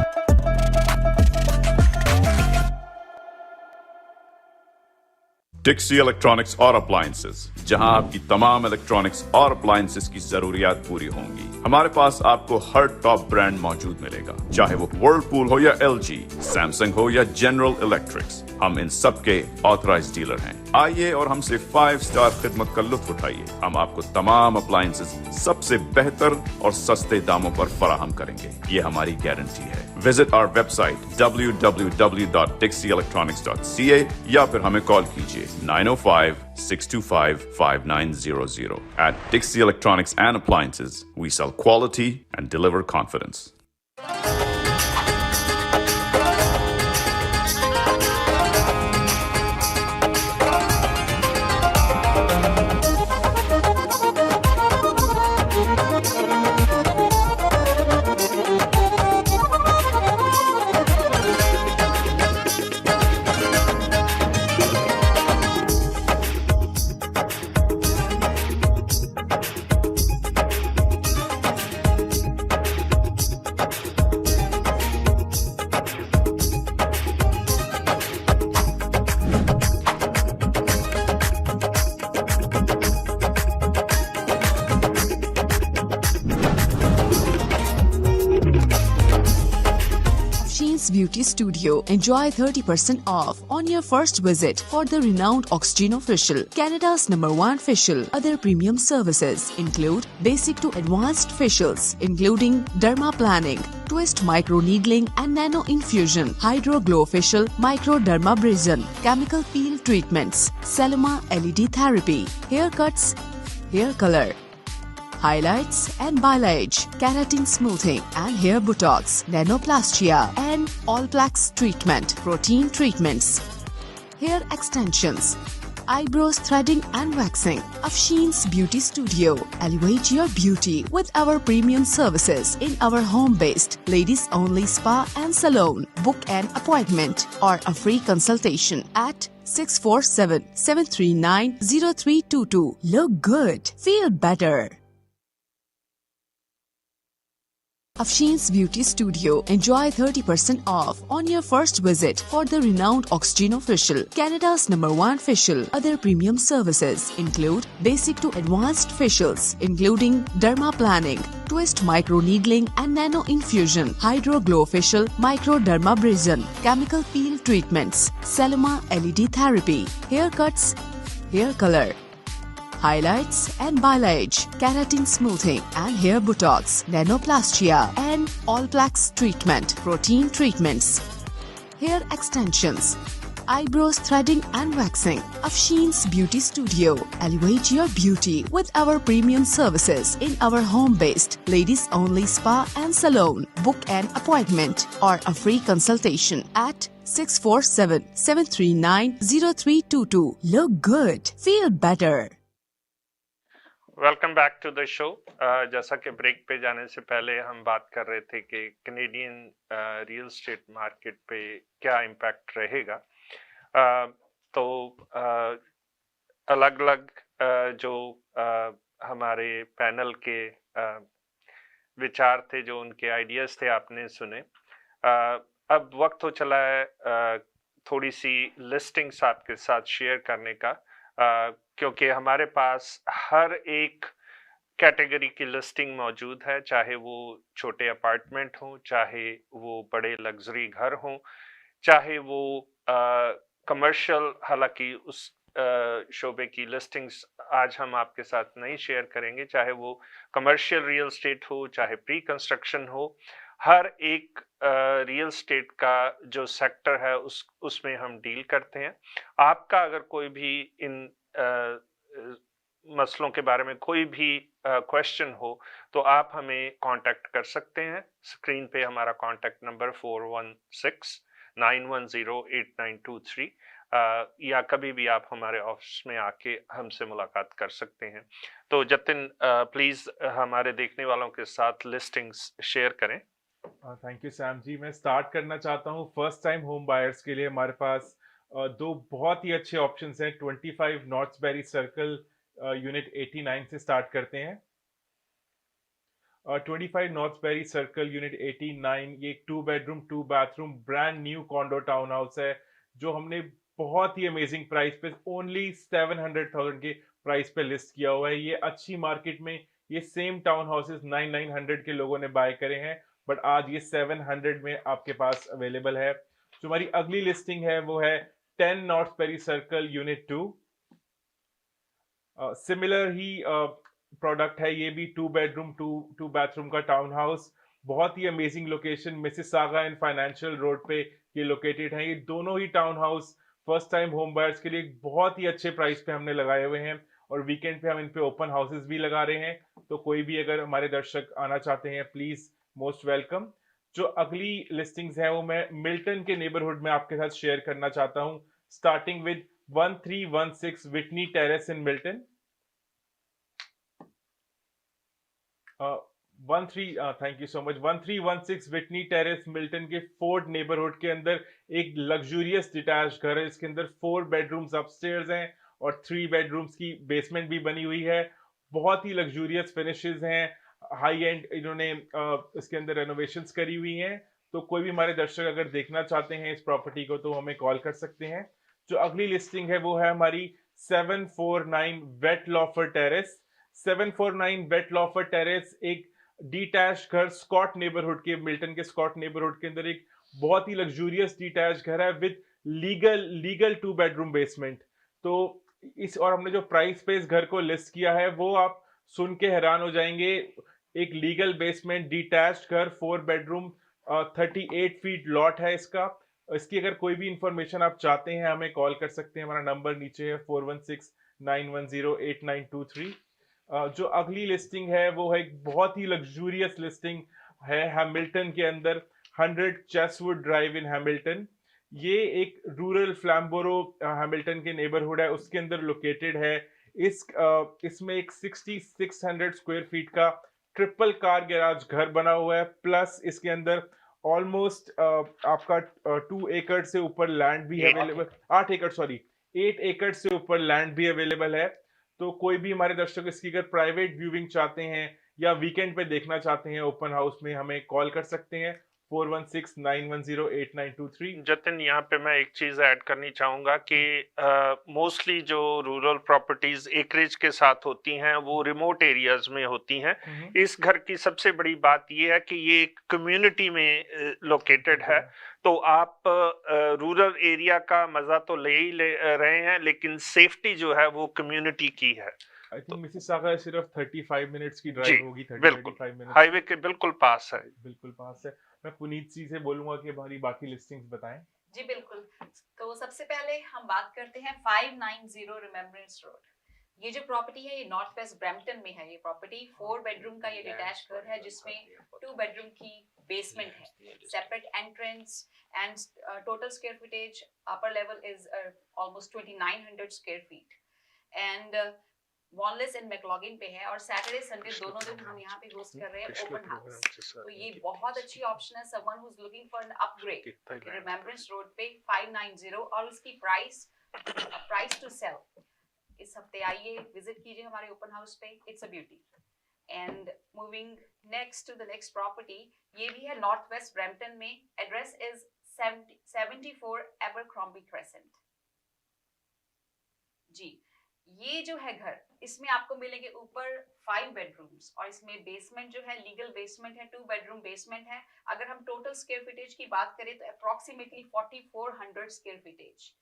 Dixie electronics और appliances, जहां आपकी तमाम electronics और appliances की जरूरियात पूरी होंगी। हमारे पास आपको हर टॉप ब्रांड मौजूद मिलेगा, चाहे वो व्हर्लपूल हो या एलजी, सैमसंग हो या जनरल इलेक्ट्रिक्स। हम इन सब के ऑथराइज्ड डीलर हैं। आइए और हमसे 5 स्टार खिदमत का लुत्फ उठाइए। हम आपको तमाम अप्लायंसेस सबसे बेहतर और सस्ते दामों पर फराहम करेंगे, ये हमारी गारंटी है। विजिट आवर वेबसाइट www.dixieelectronics.ca या फिर हमें कॉल कीजिए 905-625-5900. At Dixie Electronics and Appliances, we sell quality and deliver confidence. Studio. Enjoy 30% off on your first visit for the renowned Oxygeno Facial, Canada's #1 facial. Other premium services include basic to advanced facials, including dermaplaning, twist microneedling and nano infusion, hydro glow facial, microdermabrasion, chemical peel treatments, Celema LED therapy, haircuts, hair color, highlights and balayage, keratin smoothing and hair botox, nanoplastia and all-plaques treatment, protein treatments, hair extensions, eyebrows threading and waxing. Afshin's Beauty Studio. Elevate your beauty with our premium services in our home-based ladies-only spa and salon. Book an appointment or a free consultation at 647-739-0322. Look good. Feel better. Afshin's Beauty Studio. Enjoy 30% off on your first visit for the renowned Oxygeno Facial, Canada's #1 facial. Other premium services include basic to advanced facials, including dermaplaning, twist microneedling and nano infusion, hydro glow facial, microdermabrasion, chemical peel treatments, Celema LED therapy, haircuts, hair color, highlights and balayage, keratin smoothing and hair botox, nanoplastia and all-plaques treatment, protein treatments, hair extensions, eyebrows threading and waxing. Afshin's Beauty Studio. Elevate your beauty with our premium services in our home-based ladies-only spa and salon. Book an appointment or a free consultation at 647-739-0322. Look good. Feel better. Welcome back to the show. जैसा कि break पे जाने से पहले हम बात कर रहे थे कि कैनेडियन रियल स्टेट मार्केट पे क्या इम्पैक्ट रहेगा। तो अलग अलग जो हमारे पैनल के विचार थे, जो उनके आइडियाज़ थे, आपने सुने। अब वक्त हो चला है थोड़ी सी लिस्टिंग्स आपके साथ शेयर करने का, क्योंकि हमारे पास हर एक कैटेगरी की लिस्टिंग मौजूद है, चाहे वो छोटे अपार्टमेंट हों, चाहे वो बड़े लग्जरी घर हों, चाहे वो कमर्शियल। हालांकि उस शोबे की लिस्टिंग्स आज हम आपके साथ नहीं शेयर करेंगे, चाहे वो कमर्शियल रियल स्टेट हो, चाहे प्री कंस्ट्रक्शन हो। हर एक रियल स्टेट का जो सेक्टर है उसमें हम डील करते हैं। आपका अगर कोई भी इन मसलों के बारे में कोई भी क्वेश्चन हो तो आप हमें कांटेक्ट कर सकते हैं। स्क्रीन पे हमारा कांटेक्ट नंबर 4169108923 या कभी भी आप हमारे ऑफिस में आके हमसे मुलाकात कर सकते हैं। तो जतिन प्लीज हमारे देखने वालों के साथ लिस्टिंग्स शेयर करें। थैंक यू सैम जी। मैं स्टार्ट करना चाहता हूँ फर्स्ट टाइम होम बायर्स के लिए हमारे पास दो बहुत ही अच्छे ऑप्शंस हैं। 25 नॉर्थसबेरी सर्कल यूनिट 89 से स्टार्ट करते हैं। 25 नॉर्थसबेरी सर्कल यूनिट 89 ये एक 2 bedroom 2 bathroom brand new condor town house है, जो हमने बहुत ही अमेजिंग प्राइस पे ओनली 700,000 के प्राइस पे लिस्ट किया हुआ है। ये अच्छी मार्केट में ये सेम टाउन हाउसेस 900 के लोगों ने बाय करे हैं, बट आज ये 700 में आपके पास अवेलेबल है। जो हमारी अगली लिस्टिंग है वो है 10 नॉर्थसबेरी सर्कल यूनिट 2। सिमिलर ही प्रोडक्ट है, ये भी 2 बेडरूम 2 बाथरूम का टाउन हाउस। बहुत ही amazing location, Mississauga and Financial Road पे ये लोकेटेड है। ये दोनों ही town house first time home buyers के लिए बहुत ही अच्छे प्राइस पे हमने लगाए हुए हैं, और वीकेंड पे हम इन पे ओपन हाउसेस भी लगा रहे हैं। तो कोई भी अगर हमारे दर्शक आना चाहते हैं प्लीज मोस्ट वेलकम। जो अगली लिस्टिंग्स है वो मैं मिल्टन के नेबरहुड में आपके साथ शेयर करना चाहता हूं, starting with 1316 Whitney terrace in Milton. Thank you so much. 1316 Whitney terrace Milton के फोर्ड नेबरहुड के अंदर एक लग्जूरियस डिटैच घर है। इसके अंदर 4 बेडरूम्स अपस्टेयर्स हैं और 3 बेडरूम्स की बेसमेंट भी बनी हुई है। बहुत ही लग्जूरियस फिनिशेस हैं, हाई एंड इन्होंने इसके अंदर रेनोवेशंस करी हुई हैं। तो कोई भी हमारे दर्शक अगर देखना चाहते हैं इस प्रॉपर्टी को तो हमें कॉल कर सकते हैं। जो अगली लिस्टिंग है वो है हमारी 749 वेट लॉफर टेरेस। 749 वेट लॉफर टेरेस एक डिटैच घर स्कॉट नेबरहुड के, मिल्टन के स्कॉट नेबरहुड के अंदर एक बहुत ही लग्जूरियस डिटैच घर है विद लीगल 2 बेडरूम बेसमेंट। तो और हमने जो प्राइस पे इस घर को लिस्ट किया है वो आप सुन के हैरान हो जाएंगे। एक लीगल बेसमेंट डिटैच्ड घर 4 बेडरूम 38 फीट लॉट है इसका। इसकी अगर कोई भी इंफॉर्मेशन आप चाहते हैं हमें कॉल कर सकते हैं, हमारा नंबर नीचे है 4169108923। जो अगली लिस्टिंग है वो है एक बहुत ही लग्जूरियस लिस्टिंग है हैमिल्टन के अंदर, 100 चेसवुड ड्राइव इन हैमिल्टन। ये एक रूरल फ्लैम्बोरो हैमिल्टन के नेबरहुड है, उसके अंदर लोकेटेड है। इसमें एक 6600 स्क्वायर फीट का ट्रिपल कार गैराज घर बना हुआ है, प्लस इसके अंदर ऑलमोस्ट आपका 2 एकड़ से ऊपर लैंड भी अवेलेबल, 8 एकड़ से ऊपर लैंड भी अवेलेबल है। तो कोई भी हमारे दर्शक इसकी अगर प्राइवेट व्यूइंग चाहते हैं या वीकेंड पे देखना चाहते हैं ओपन हाउस में, हमें कॉल कर सकते हैं 4169108923। जतिन, यहाँ पे मैं एक चीज ऐड करनी चाहूंगा कि मोस्टली जो रूरल प्रॉपर्टीज एकरेज के साथ होती हैं वो रिमोट एरियाज में होती हैं। इस घर की सबसे बड़ी बात ये है कि ये एक कम्युनिटी में लोकेटेड है, तो आप रूरल एरिया का मजा तो ले ही ले रहे हैं, लेकिन सेफ्टी जो है वो कम्युनिटी की है। आई थिंक मिसिसागा सिर्फ 35 मिनट्स की ड्राइव होगी, 35 मिनट हाईवे के बिल्कुल पास है। बिल्कुल पास है। मैं पुनीत जी से बोलूंगा कि हमारी बाकी लिस्टिंग्स बताएं। जी बिल्कुल। तो सबसे पहले हम बात करते हैं 590 रिमेम्बरेंस रोड। ये जो प्रॉपर्टी है ये नॉर्थ वेस्ट ब्रैम्पटन में है। ये प्रॉपर्टी 4 बेडरूम का ये डिटैच घर है जिसमें 2 बेडरूम की बेसमेंट है, separate entrance and total square footage upper level is almost 2900 square feet and Wanless in McLaughlin पे है। और सैटरडे संडे दोनों दिन हम यहाँ पे होस्ट कर रहे हैं ओपन हाउस। तो ये बहुत अच्छी ऑप्शन है someone who is looking for an upgrade. Remembrance road पे 590 और उसकी प्राइस टू सेल। इस हफ्ते आइए, विजिट कीजिए हमारे ओपन हाउस पे, it's a beauty. And moving next to the next property, ये भी है नॉर्थ वेस्ट ब्रैम्पटन में। Address is 74 Abercrombie Crescent. जी, ये जो है घर, इसमें आपको मिलेंगे ऊपर 5 बेडरूम्स और इसमें बेसमेंट जो है लीगल बेसमेंट है, 2 बेडरूम बेसमेंट है। अगर हम टोटल स्क्वायर फीटेज की बात करें तो अप्रोक्सीमेटली 4400 स्क्वायर फीटेज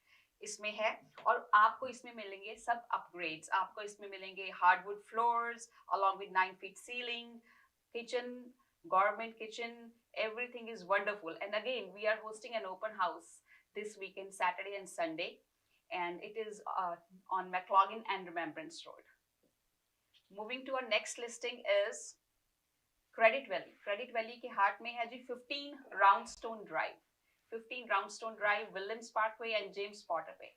इसमें है। और आपको इसमें मिलेंगे सब अपग्रेड्स। आपको इसमें मिलेंगे hardwood floors along with 9 feet ceiling, kitchen, government kitchen, everything is wonderful. And again, we are hosting an open house this weekend, Saturday and Sunday, and it is on McLaughlin and Remembrance Road. Moving to our next listing is Credit Valley. Credit Valley के heart में है जी 15 Roundstone Drive, Williams Parkway and James Potter पे।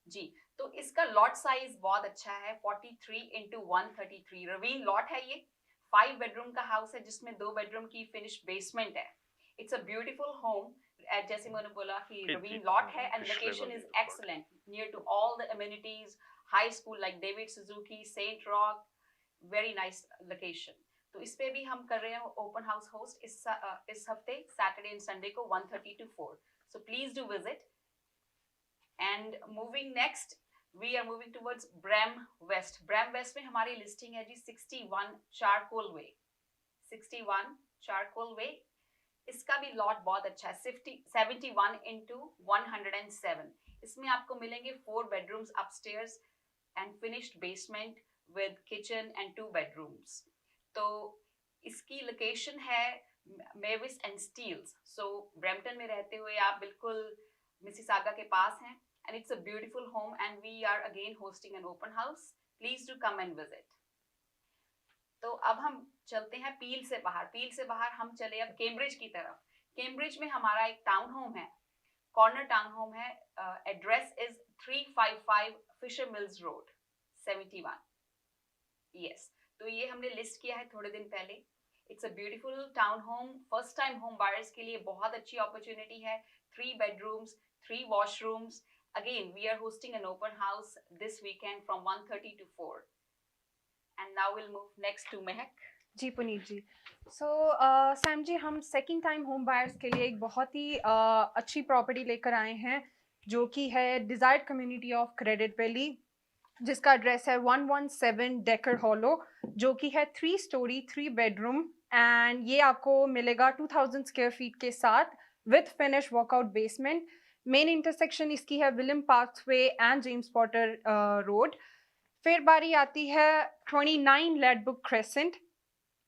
जी, तो इसका lot size बहुत अच्छा है, 43x133 Ravin lot है। ये 5 बेडरूम का हाउस है जिसमें 2 बेडरूम की फिनिश बेसमेंट है। इट्स अ ब्यूटीफुल होम, जैसे मैंने बोला कि रवीन लॉट है and location is excellent, near to all the amenities, high school like David Suzuki, Saint Roch, very nice location. तो इस पे भी हम कर रहे हैं ओपन हाउस होस्ट इस हफ्ते सैटरडे एंड संडे को 1:30 to 4, so please do visit. And moving next, we are moving towards Bram West. Bram West में हमारी लिस्टिंग है जी 61 Charcoal Way, 61 Charcoal Way। इसका भी लॉट बहुत अच्छा है, 71x107। इसमें आपको मिलेंगे 4 bedrooms upstairs and finished basement with kitchen and 2 bedrooms. तो इसकी लोकेशन है Mavis and Steeles. So Brampton में रहते हुए आप बिल्कुल मिसिसागा के पास हैं। And it's a beautiful home and we are again hosting an open house. Please do come and visit. तो अब हम चलते हैं पील से बाहर हम चले अब कैम्ब्रिज की तरफ। कैम्ब्रिज में हमारा एक टाउन होम है, कॉर्नर टाउन होम है। Address is 355 Fisher Mills road, 71। Yes, तो ये हमने लिस्ट किया है थोड़े दिन पहले। It's a beautiful town home, first time home buyers के लिए बहुत अच्छी अपॉर्चुनिटी है। 3 bedrooms, 3 washrooms. Again, we are hosting an open house this weekend from 1:30 to 4. And now we'll move next to Mehak. जी पुनीत जी, सो सैम जी, हम second time home buyers के लिए एक बहुत ही अच्छी प्रॉपर्टी लेकर आए हैं जो कि है desired community of credit valley, जिसका एड्रेस है 117 डेकर हॉलो, जो कि है 3 स्टोरी 3 बेडरूम एंड ये आपको मिलेगा 2000 स्क्वायर फीट के साथ with finish workout basement. Main intersection इसकी है William Parkway and James Potter road. फिर बारी आती है 29 लेडबुक क्रेसेंट,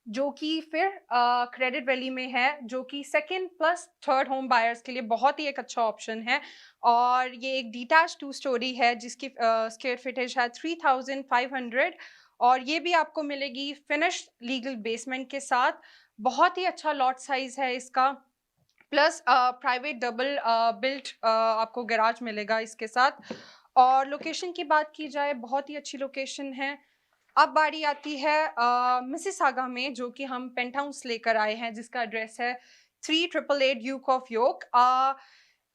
जो कि फिर क्रेडिट वैली में है, जो कि second plus third home buyers के लिए बहुत ही एक अच्छा ऑप्शन है। और ये एक डिटैच 2 स्टोरी है जिसकी स्क्वायर फीटेज है 3500 और ये भी आपको मिलेगी फिनिश लीगल बेसमेंट के साथ। बहुत ही अच्छा लॉट साइज है इसका, प्लस प्राइवेट डबल बिल्ट आपको गैराज मिलेगा इसके साथ। और लोकेशन की बात की जाए, बहुत ही अच्छी लोकेशन है। अब बारी आती है मिसिसागा में, जो कि हम पेंट हाउस लेकर आए हैं जिसका एड्रेस है 3888 ड्यूक ऑफ यॉर्क।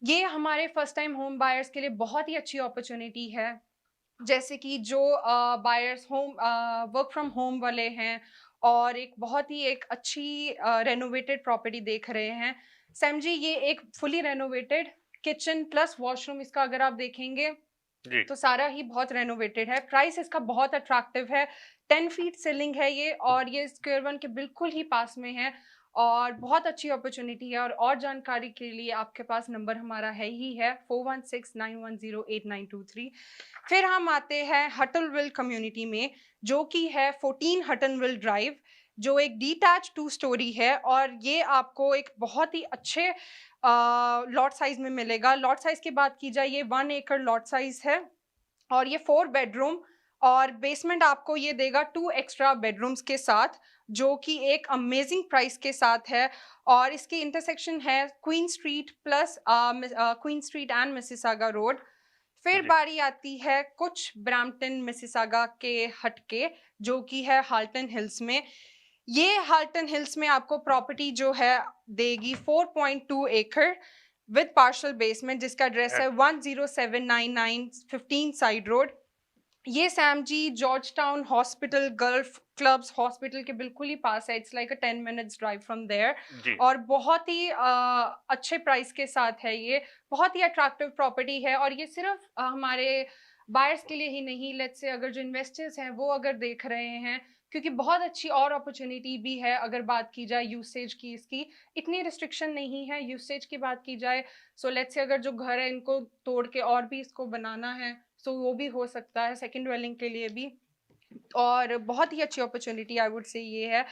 ये हमारे फर्स्ट टाइम होम बायर्स के लिए बहुत ही अच्छी अपॉर्चुनिटी है। जैसे कि जो buyers home work from home वाले हैं और एक बहुत ही एक अच्छी रेनोवेटेड प्रॉपर्टी देख रहे हैं। सैम जी, ये एक fully renovated kitchen plus washroom इसका अगर आप देखेंगे तो सारा ही बहुत रेनोवेटेड है। प्राइस इसका बहुत अट्रैक्टिव है, 10 फीट सीलिंग है ये, और ये स्क्वायर वन के बिल्कुल ही पास में है और बहुत अच्छी अपॉर्चुनिटी है। और जानकारी के लिए आपके पास नंबर हमारा है ही है 4169108923। फिर हम आते हैं हटनविल कम्युनिटी में, जो कि है 14 हटनविल ड्राइव, जो एक डिटैच 2 स्टोरी है और ये आपको एक बहुत ही अच्छे लॉट साइज में मिलेगा। लॉट साइज की बात की जाए, ये 1 एकड़ लॉट साइज है और ये 4 बेडरूम और बेसमेंट आपको ये देगा 2 एक्स्ट्रा बेडरूम्स के साथ, जो कि एक अमेजिंग प्राइस के साथ है। और इसकी इंटरसेक्शन है queen street plus queen street and Mississauga road. फिर बारी आती है कुछ ब्रैम्पटन मिसिसागा के हटके, जो कि है हाल्टन हिल्स में। ये हाल्टन हिल्स में आपको प्रॉपर्टी जो है देगी 4.2 एकड़ विद पार्शल बेसमेंट, जिसका एड्रेस है 10799 15 साइड रोड। ये Sam ji Georgetown hospital, golf clubs hospital के बिल्कुल ही पास है। It's like a 10 minutes drive from there और बहुत ही अच्छे प्राइस के साथ है। ये बहुत ही अट्रैक्टिव प्रॉपर्टी है और ये सिर्फ हमारे बायर्स के लिए ही नहीं, लेट्स से अगर जो इन्वेस्टर्स हैं वो अगर देख रहे हैं, क्योंकि बहुत अच्छी और अपॉर्चुनिटी भी है। अगर बात की जाए यूसेज की, इसकी इतनी रिस्ट्रिक्शन नहीं है यूसेज की बात की जाए। सो लेट्स से अगर जो घर है इनको तोड़ के और भी इसको बनाना है, सो वो भी हो सकता है सेकंड ड्वेलिंग के लिए भी। और बहुत ही अच्छी अपॉर्चुनिटी आई वुड से ये है।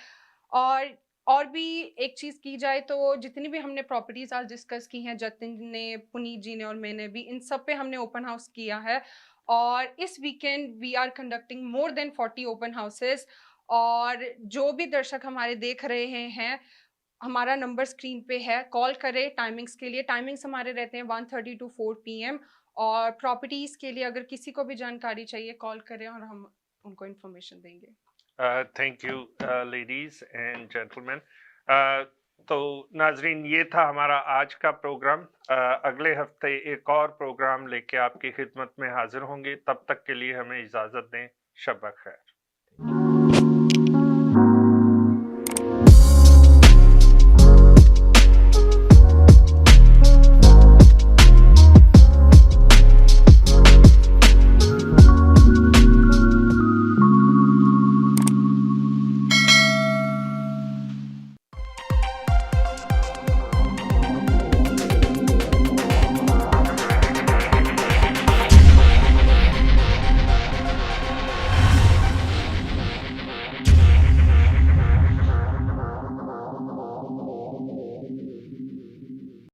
और भी एक चीज़ की जाए तो जितनी भी हमने प्रॉपर्टीज़ आज डिस्कस की हैं, जतिन ने, पुनीत जी ने और मैंने भी, इन सब पे हमने ओपन हाउस किया है। और इस weekend we are conducting more than 40 open houses. और जो भी दर्शक हमारे देख रहे हैं, हमारा नंबर स्क्रीन पे है, कॉल करें टाइमिंग्स के लिए। टाइमिंग्स हमारे रहते हैं 1:30 to 4 PM। और प्रॉपर्टीज़ के लिए अगर किसी को भी जानकारी चाहिए, कॉल करें और हम उनको इन्फॉर्मेशन देंगे। Thank you ladies and gentleman. तो नाजरीन, ये था हमारा आज का प्रोग्राम। अगले हफ्ते एक और प्रोग्राम लेके आपकी खिदमत में हाजिर होंगे। तब तक के लिए हमें इजाज़त दें। शब बखैर।